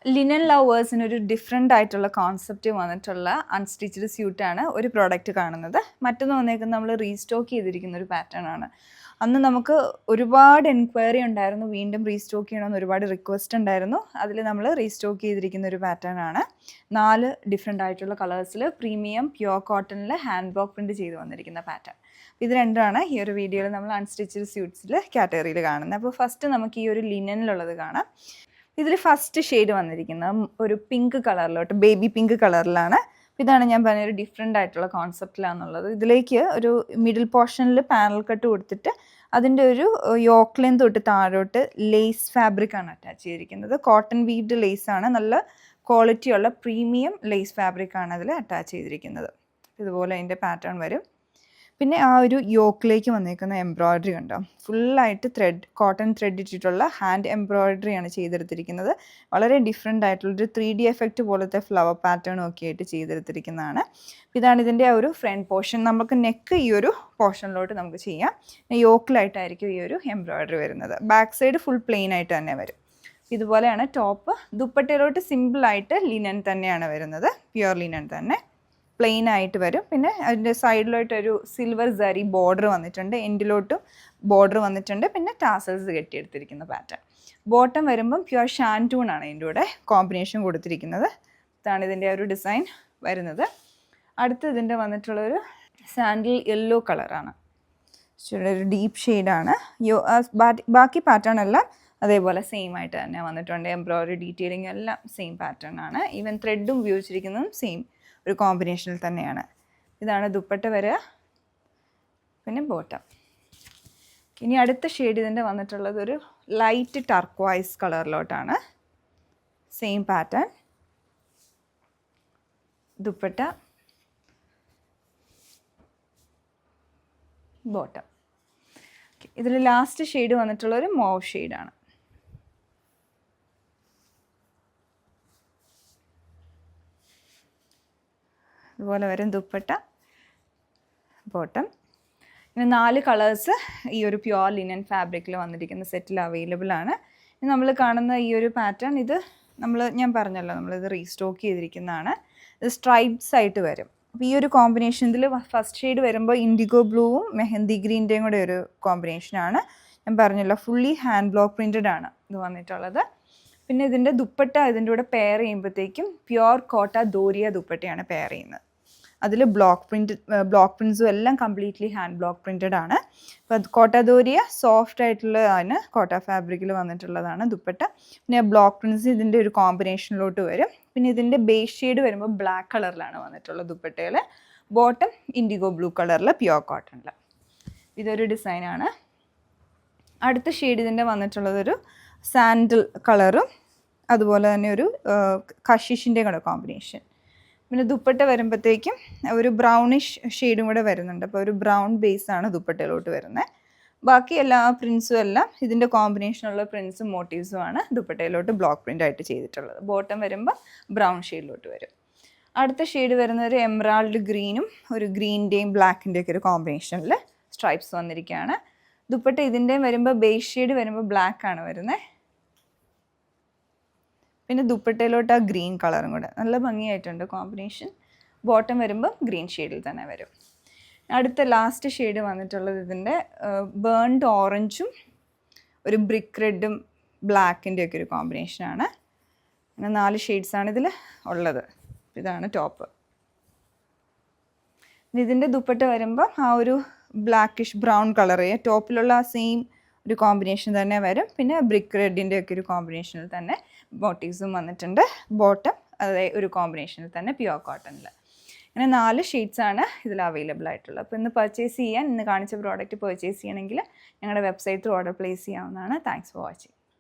Linen ലവേഴ്സിനൊരു different ആയിട്ടുള്ള concept വന്നിട്ടുള്ള unstitched സ്യൂട്ടാണ് ഒരു പ്രോഡക്റ്റ് കാണുന്നത്. മറ്റൊന്ന് വന്നേക്കുന്നത് നമ്മൾ റീസ്റ്റോക്ക് ചെയ്തിരിക്കുന്ന ഒരു പാറ്റേൺ ആണ്. അന്ന് നമുക്ക് ഒരുപാട് എൻക്വയറി ഉണ്ടായിരുന്നു, വീണ്ടും റീസ്റ്റോക്ക് ചെയ്യണമെന്ന് ഒരുപാട് റിക്വസ്റ്റ് ഉണ്ടായിരുന്നു. അതിൽ നമ്മൾ റീസ്റ്റോക്ക് ചെയ്തിരിക്കുന്ന ഒരു പാറ്റേൺ ആണ്. 4 ഡിഫറെൻ്റ് ആയിട്ടുള്ള കളേഴ്സിൽ പ്രീമിയം പ്യുവർ കോട്ടണിൽ ഹാൻഡ് ബ്ലോക്ക് പ്രിൻറ്റ് ചെയ്ത് വന്നിരിക്കുന്ന പാറ്റേൺ. ഇത് രണ്ടുമാണ് ഈ ഒരു വീഡിയോയിൽ നമ്മൾ അൺസ്റ്റിച്ച്ഡ് സ്യൂട്ട്സിൽ കാറ്റഗറിയിൽ കാണുന്നത്. അപ്പോൾ ഫസ്റ്റ് നമുക്ക് ഈ ഒരു ലിനനിലുള്ളത് കാണാം. ഇതിൽ ഫസ്റ്റ് ഷെയ്ഡ് വന്നിരിക്കുന്നത് ഒരു പിങ്ക് കളറിലോട്ട്, ബേബി പിങ്ക് കളറിലാണ്. ഇതാണ് ഞാൻ പറഞ്ഞ ഒരു ഡിഫറെൻ്റ് ആയിട്ടുള്ള കോൺസെപ്റ്റിലാണെന്നുള്ളത്. ഇതിലേക്ക് ഒരു മിഡിൽ പോർഷനിൽ പാനൽ കട്ട് കൊടുത്തിട്ട് അതിൻ്റെ ഒരു യോക്ക് ലെന്ത് തൊട്ട് താഴോട്ട് ലേസ് ഫാബ്രിക്കാണ് അറ്റാച്ച് ചെയ്തിരിക്കുന്നത്. കോട്ടൺ വീവ്ഡ് ലേസാണ്, നല്ല ക്വാളിറ്റിയുള്ള പ്രീമിയം ലേസ് ഫാബ്രിക്കാണ് അതിൽ അറ്റാച്ച് ചെയ്തിരിക്കുന്നത്. ഇതുപോലെ അതിൻ്റെ പാറ്റേൺ വരും. പിന്നെ ആ ഒരു യോക്കിലേക്ക് വന്നേക്കുന്ന എംബ്രോയ്ഡറി കണ്ടോ, ഫുള്ളായിട്ട് കോട്ടൺ ത്രെഡ് ഇട്ടിട്ടുള്ള ഹാൻഡ് എംബ്രോയ്ഡറിയാണ് ചെയ്തെടുത്തിരിക്കുന്നത്. വളരെ ഡിഫറെൻ്റ് ആയിട്ടുള്ളൊരു 3D എഫക്റ്റ് പോലത്തെ ഫ്ലവർ പാറ്റേണും ഒക്കെ ആയിട്ട് ചെയ്തെടുത്തിരിക്കുന്നതാണ്. ഇതാണ് ഇതിൻ്റെ ആ ഒരു ഫ്രണ്ട് പോർഷൻ. നമുക്ക് നെക്ക് ഈ ഒരു പോർഷനിലോട്ട് നമുക്ക് ചെയ്യാം. യോക്കിലായിട്ടായിരിക്കും ഈ ഒരു എംബ്രോയ്ഡറി വരുന്നത്. ബാക്ക് സൈഡ് ഫുൾ പ്ലെയിൻ ആയിട്ട് തന്നെ വരും. ഇതുപോലെയാണ് ടോപ്പ്. ദുപ്പട്ടയിലോട്ട് സിമ്പിളായിട്ട് ലിനൻ തന്നെയാണ് വരുന്നത്, പ്യുവർ ലിനൻ തന്നെ, പ്ലെയിൻ ആയിട്ട് വരും. പിന്നെ അതിൻ്റെ സൈഡിലോട്ടൊരു സിൽവർ സരി ബോർഡർ വന്നിട്ടുണ്ട്, എൻഡിലോട്ടും ബോർഡർ വന്നിട്ടുണ്ട്. പിന്നെ ടാസൽസ് കെട്ടിയെടുത്തിരിക്കുന്ന പാറ്റേൺ. ബോട്ടം വരുമ്പം പ്യുവർ ഷാൻറ്റൂൺ ആണ് ഇതിൻ്റെ കൂടെ കോമ്പിനേഷൻ കൊടുത്തിരിക്കുന്നത്. ഇതാണ് ഇതിൻ്റെ ഒരു ഡിസൈൻ വരുന്നത്. അടുത്ത് ഇതിൻ്റെ വന്നിട്ടുള്ളൊരു സാൻഡിൽ യെല്ലോ കളറാണ്, ഒരു ഡീപ്പ് ഷെയ്ഡാണ്. ബാക്കി പാറ്റേൺ എല്ലാം അതേപോലെ സെയിം ആയിട്ട് തന്നെ വന്നിട്ടുണ്ട്. എംബ്രോയ്ഡറി ഡീറ്റെയിലിംഗ് എല്ലാം സെയിം പാറ്റേൺ ആണ്. ഈവൻ ത്രെഡും ഉപയോഗിച്ചിരിക്കുന്നതും സെയിം ഒരു കോമ്പിനേഷനിൽ തന്നെയാണ്. ഇതാണ് ദുപ്പട്ട വരിക, പിന്നെ ബോട്ടം. ഇനി അടുത്ത ഷെയ്ഡ് ഇതിൻ്റെ വന്നിട്ടുള്ളത് ഒരു ലൈറ്റ് ടർക്വൈസ് കളറിലോട്ടാണ്. Same pattern, dupatta, bottom. ഇതിൽ ലാസ്റ്റ് ഷെയ്ഡ് വന്നിട്ടുള്ളൊരു മോവ് ഷെയ്ഡാണ്. ഇതുപോലെ വരും ദുപ്പട്ട, ബോട്ടം. ഇനി 4 കളേഴ്സ് ഈ ഒരു പ്യുവർ ലിനൻ ഫാബ്രിക്കിൽ വന്നിരിക്കുന്ന സെറ്റിൽ അവൈലബിൾ ആണ്. ഇനി നമ്മൾ കാണുന്ന ഈ ഒരു പാറ്റേൺ, ഇത് ഞാൻ പറഞ്ഞല്ലോ നമ്മളിത് റീസ്റ്റോക്ക് ചെയ്തിരിക്കുന്നതാണ്. ഇത് സ്ട്രൈപ്സ് ആയിട്ട് വരും. അപ്പോൾ ഈ ഒരു കോമ്പിനേഷൻ, ഇതിൽ ഫസ്റ്റ് ഷെയ്ഡ് വരുമ്പോൾ ഇൻഡിഗോ ബ്ലൂവും മെഹന്തി ഗ്രീൻ്റെയും കൂടെ ഒരു കോമ്പിനേഷനാണ്. ഞാൻ പറഞ്ഞല്ലോ ഫുള്ളി ഹാൻഡ് ബ്ലോക്ക് പ്രിൻറ്റഡ് ആണ് ഇത് വന്നിട്ടുള്ളത്. പിന്നെ ഇതിൻ്റെ ദുപ്പട്ട ഇതിൻ്റെ കൂടെ പെയർ ചെയ്യുമ്പോഴത്തേക്കും പ്യുവർ കോട്ട ദോരിയ ദുപ്പട്ടയാണ് പെയർ ചെയ്യുന്നത്. അതിൽ ബ്ലോക്ക് പ്രിൻസും എല്ലാം കംപ്ലീറ്റ്ലി ഹാൻഡ് ബ്ലോക്ക് പ്രിൻറ്റഡ് ആണ്. അപ്പോൾ കോട്ട ദോരിയ സോഫ്റ്റ് ആയിട്ടുള്ളതാണ്, കോട്ട ഫാബ്രിക്കിൽ വന്നിട്ടുള്ളതാണ് ദുപ്പട്ട. പിന്നെ ബ്ലോക്ക് പ്രിൻസ് ഇതിൻ്റെ ഒരു കോമ്പിനേഷനിലോട്ട് വരും. പിന്നെ ഇതിൻ്റെ ബേസ് ഷെയ്ഡ് വരുമ്പോൾ ബ്ലാക്ക് കളറിലാണ് വന്നിട്ടുള്ളത് ദുപ്പട്ടയിൽ. ബോട്ടം ഇൻഡിഗോ ബ്ലൂ കളറിൽ പ്യുവർ കോട്ടണിൽ. ഇതൊരു ഡിസൈനാണ്. അടുത്ത ഷെയ്ഡ് ഇതിൻ്റെ വന്നിട്ടുള്ളതൊരു സാൻഡിൽ കളറും അതുപോലെ തന്നെ ഒരു കഷിഷിൻ്റെ കൂടെ കോമ്പിനേഷൻ. പിന്നെ ദുപ്പട്ട വരുമ്പോഴത്തേക്കും ഒരു ബ്രൗണിഷ് ഷെയ്ഡും കൂടെ വരുന്നുണ്ട്. അപ്പോൾ ഒരു ബ്രൗൺ ബേസാണ് ദുപ്പട്ടയിലോട്ട് വരുന്നത്. ബാക്കി എല്ലാ പ്രിൻസും എല്ലാം ഇതിൻ്റെ കോമ്പിനേഷനുള്ള പ്രിൻസും മോട്ടീവ്സുമാണ് ദുപ്പട്ടയിലോട്ട് ബ്ലോക്ക് പ്രിൻ്റ് ആയിട്ട് ചെയ്തിട്ടുള്ളത്. ബോട്ടം വരുമ്പോൾ ബ്രൗൺ ഷെയ്ഡിലോട്ട് വരും. അടുത്ത ഷെയ്ഡ് വരുന്നത് ഒരു എമറാൾഡ് ഗ്രീനും ഒരു ഗ്രീൻ്റെയും ബ്ലാക്കിൻ്റെയും ഒക്കെ ഒരു കോമ്പിനേഷനിൽ സ്ട്രൈപ്സ് വന്നിരിക്കുകയാണ്. ദുപ്പട്ട ഇതിൻ്റെയും വരുമ്പോൾ ബേസ് ഷെയ്ഡ് വരുമ്പോൾ ബ്ലാക്ക് ആണ് വരുന്നത്. പിന്നെ ദുപ്പട്ടയിലോട്ട് ആ ഗ്രീൻ കളറും കൂടെ നല്ല ഭംഗിയായിട്ടുണ്ട് കോമ്പിനേഷൻ. ബോട്ടം വരുമ്പോൾ ഗ്രീൻ ഷെയ്ഡിൽ തന്നെ വരും. അടുത്ത ലാസ്റ്റ് ഷെയ്ഡ് വന്നിട്ടുള്ളത് ഇതിൻ്റെ ബേൺഡ് ഓറഞ്ചും ഒരു ബ്രിക്ക് റെഡും ബ്ലാക്കിൻ്റെ ഒക്കെ ഒരു കോമ്പിനേഷനാണ്. അങ്ങനെ 4 ഷെയ്ഡ്സാണ് ഇതിൽ ഉള്ളത്. ഇതാണ് ടോപ്പ്. ഇതിൻ്റെ ദുപ്പട്ട വരുമ്പോൾ ആ ഒരു ബ്ലാക്കിഷ് ബ്രൗൺ കളർ ടോപ്പിലുള്ള ആ സെയിം ഒരു കോമ്പിനേഷൻ തന്നെ വരും. പിന്നെ ബ്രിക്ക് റെഡിൻ്റെ ഒക്കെ ഒരു കോമ്പിനേഷനിൽ തന്നെ മോട്ടീവ്സും വന്നിട്ടുണ്ട്. ബോട്ടം അതേ ഒരു കോമ്പിനേഷനിൽ തന്നെ പ്യുവർ കോട്ടണിൽ. അങ്ങനെ 4 ഷെയ്ഡ്സാണ് ഇതിൽ അവൈലബിൾ ആയിട്ടുള്ളത്. അപ്പോൾ ഇന്ന് പർച്ചേസ് ചെയ്യാൻ, ഇന്ന് കാണിച്ച പ്രോഡക്റ്റ് പർച്ചേസ് ചെയ്യണമെങ്കിൽ ഞങ്ങളുടെ വെബ്സൈറ്റ് ത്രൂ ഓർഡർ പ്ലേസ് ചെയ്യാവുന്നതാണ്. Thanks for watching.